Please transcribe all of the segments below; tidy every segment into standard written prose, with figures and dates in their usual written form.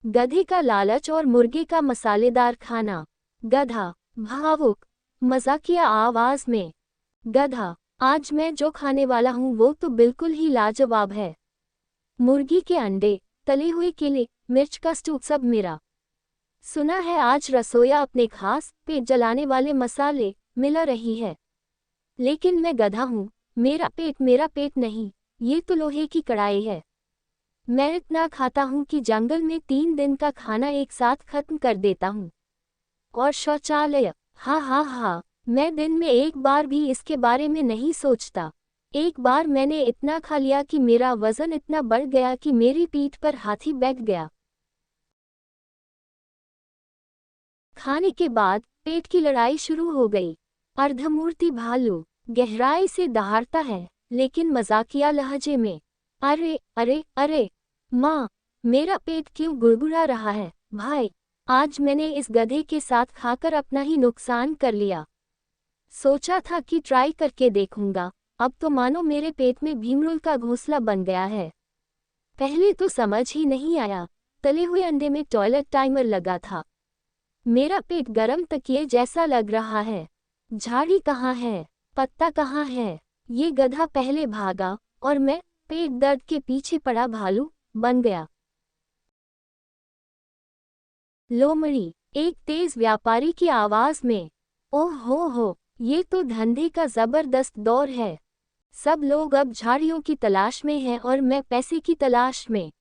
गधे का लालच और मुर्गे का मसालेदार खाना। गधा भावुक मजाकिया आवाज में। गधा, आज मैं जो खाने वाला हूँ वो तो बिल्कुल ही लाजवाब है। मुर्गी के अंडे, तले हुए केले, मिर्च का स्टू सब मेरा। सुना है आज रसोइया अपने खास पेट जलाने वाले मसाले मिला रही है। लेकिन मैं गधा हूँ, मेरा पेट नहीं, ये तो लोहे की कढ़ाई है। मैं इतना खाता हूँ कि जंगल में 3 दिन का खाना एक साथ खत्म कर देता हूँ। और शौचालय, हाँ हाँ हाँ, मैं दिन में एक बार भी इसके बारे में नहीं सोचता। एक बार मैंने इतना खा लिया कि मेरा वजन इतना बढ़ गया कि मेरी पीठ पर हाथी बैठ गया। खाने के बाद पेट की लड़ाई शुरू हो गई। अर्धमूर्ति भालू गहराई से दहाड़ता है, लेकिन मजाकिया लहजे में। अरे अरे अरे माँ, मेरा पेट क्यों गुड़गुड़ा रहा है भाई। आज मैंने इस गधे के साथ खाकर अपना ही नुकसान कर लिया। सोचा था कि ट्राई करके देखूंगा, अब तो मानो मेरे पेट में भीमरूल का घोंसला बन गया है। पहले तो समझ ही नहीं आया, तले हुए अंडे में टॉयलेट टाइमर लगा था। मेरा पेट गरम तकिए जैसा लग रहा है। झाड़ी कहाँ है, पत्ता कहाँ है। ये गधा पहले भागा और मैं पेट दर्द के पीछे पड़ा भालू बन गया। लोमड़ी एक तेज व्यापारी की आवाज में। ओह हो, ये तो धंधे का जबरदस्त दौर है। सब लोग अब झाड़ियों की तलाश में हैं और मैं पैसे की तलाश में।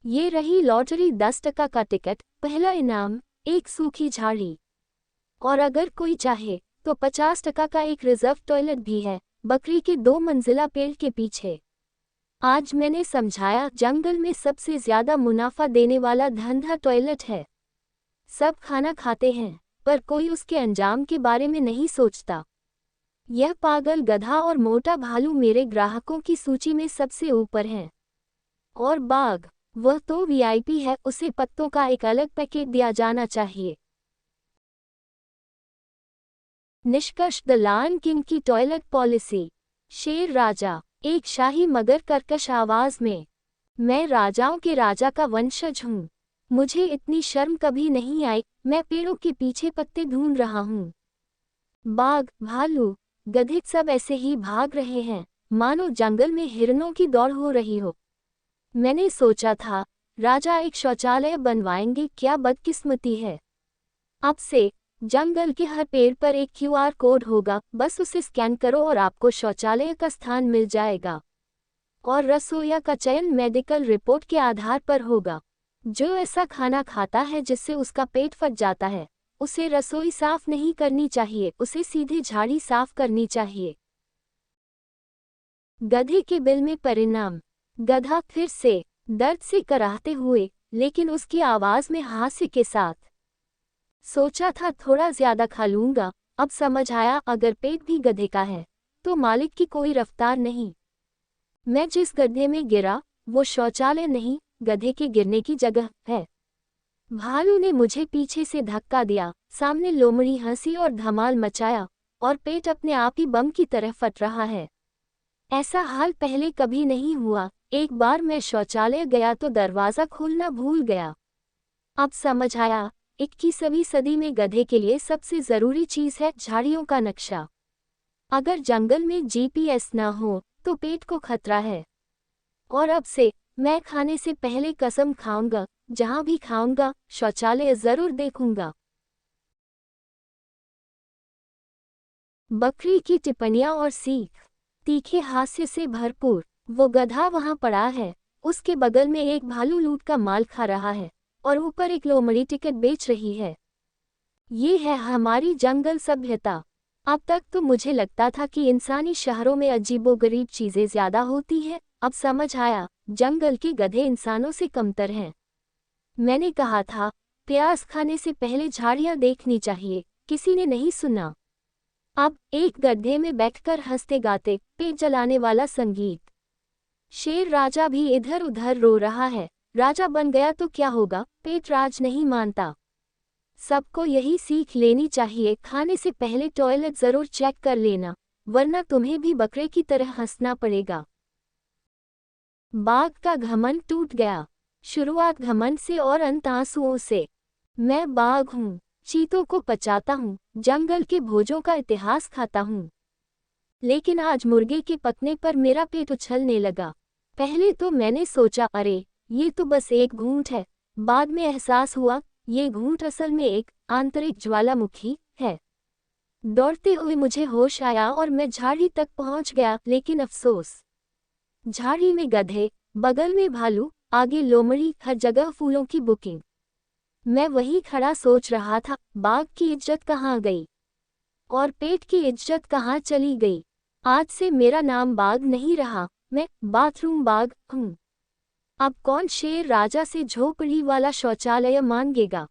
ये रही लॉटरी, 10 का टिकट, पहला इनाम एक सूखी झाड़ी। और अगर कोई चाहे तो 50 का एक रिजर्व टॉयलेट भी है, बकरी के 2 मंजिला पेड़ के पीछे। आज मैंने समझाया, जंगल में सबसे ज्यादा मुनाफा देने वाला धंधा टॉयलेट है। सब खाना खाते हैं, पर कोई उसके अंजाम के बारे में नहीं सोचता। यह पागल गधा और मोटा भालू मेरे ग्राहकों की सूची में सबसे ऊपर हैं। और बाघ, वह तो वीआईपी है, उसे पत्तों का एक अलग पैकेट दिया जाना चाहिए। निष्कर्ष, द लायन किंग की टॉयलेट पॉलिसी। शेर राजा एक शाही मगर कर्कश आवाज में। मैं राजाओं के राजा का वंशज हूँ। मुझे इतनी शर्म कभी नहीं आई, मैं पेड़ों के पीछे पत्ते ढूंढ रहा हूँ। बाघ, भालू, गधे सब ऐसे ही भाग रहे हैं, मानो जंगल में हिरणों की दौड़ हो रही हो। मैंने सोचा था, राजा एक शौचालय बनवाएंगे, क्या बदकिस्मती है। अब से जंगल के हर पेड़ पर एक क्यूआर कोड होगा, बस उसे स्कैन करो और आपको शौचालय का स्थान मिल जाएगा। और रसोइया का चयन मेडिकल रिपोर्ट के आधार पर होगा। जो ऐसा खाना खाता है जिससे उसका पेट फट जाता है, उसे रसोई साफ नहीं करनी चाहिए, उसे सीधे झाड़ी साफ करनी चाहिए। गधे के बिल में परिणाम। गधा फिर से दर्द से कराहते हुए, लेकिन उसकी आवाज में हास्य के साथ। सोचा था थोड़ा ज्यादा खा लूंगा, अब समझ आया अगर पेट भी गधे का है तो मालिक की कोई रफ्तार नहीं। मैं जिस गड्ढे में गिरा वो शौचालय नहीं, गधे के गिरने की जगह है। भालू ने मुझे पीछे से धक्का दिया, सामने लोमड़ी हंसी और धमाल मचाया, और पेट अपने आप ही बम की तरह फट रहा है। ऐसा हाल पहले कभी नहीं हुआ। एक बार मैं शौचालय गया तो दरवाजा खोलना भूल गया। अब समझ आया, 21वीं सदी में गधे के लिए सबसे जरूरी चीज है झाड़ियों का नक्शा। अगर जंगल में जीपीएस ना हो तो पेट को खतरा है। और अब से मैं खाने से पहले कसम खाऊंगा, जहां भी खाऊंगा शौचालय जरूर देखूंगा। बकरी की टिप्पणियां और सीख। तीखे हास्य से भरपूर। वो गधा वहां पड़ा है, उसके बगल में एक भालू लूट का माल खा रहा है, और ऊपर एक लोमड़ी टिकट बेच रही है। ये है हमारी जंगल सभ्यता। अब तक तो मुझे लगता था कि इंसानी शहरों में अजीबोगरीब चीजें ज्यादा होती हैं, अब समझ आया, जंगल के गधे इंसानों से कमतर हैं। मैंने कहा था, प्याज खाने से पहले झाड़ियां देखनी चाहिए, किसी ने नहीं सुना। अब एक गड्ढे में बैठकर हंसते गाते पेट जलाने वाला संगीत। शेर राजा भी इधर उधर रो रहा है। राजा बन गया तो क्या होगा, पेट राज नहीं मानता। सबको यही सीख लेनी चाहिए, खाने से पहले टॉयलेट जरूर चेक कर लेना, वरना तुम्हें भी बकरे की तरह हंसना पड़ेगा। बाघ का घमंड टूट गया। शुरुआत घमंड से और अंत आंसुओं से। मैं बाघ हूँ, चीतों को पचाता हूँ, जंगल के भोजों का इतिहास खाता हूँ। लेकिन आज मुर्गे के पकने पर मेरा पेट उछलने लगा। पहले तो मैंने सोचा, अरे ये तो बस एक घूंट है। बाद में एहसास हुआ, ये घूंट असल में एक आंतरिक ज्वालामुखी है। दौड़ते हुए मुझे होश आया और मैं झाड़ी तक पहुंच गया, लेकिन अफसोस, झाड़ी में गधे, बगल में भालू, आगे लोमड़ी, हर जगह फूलों की बुकिंग। मैं वहीं खड़ा सोच रहा था, बाघ की इज्जत कहाँ गई और पेट की इज्जत कहाँ चली गई। आज से मेरा नाम बाघ नहीं रहा, मैं बाथरूम बाघ हूँ। अब कौन शेर राजा से झोपड़ी वाला शौचालय मांगेगा।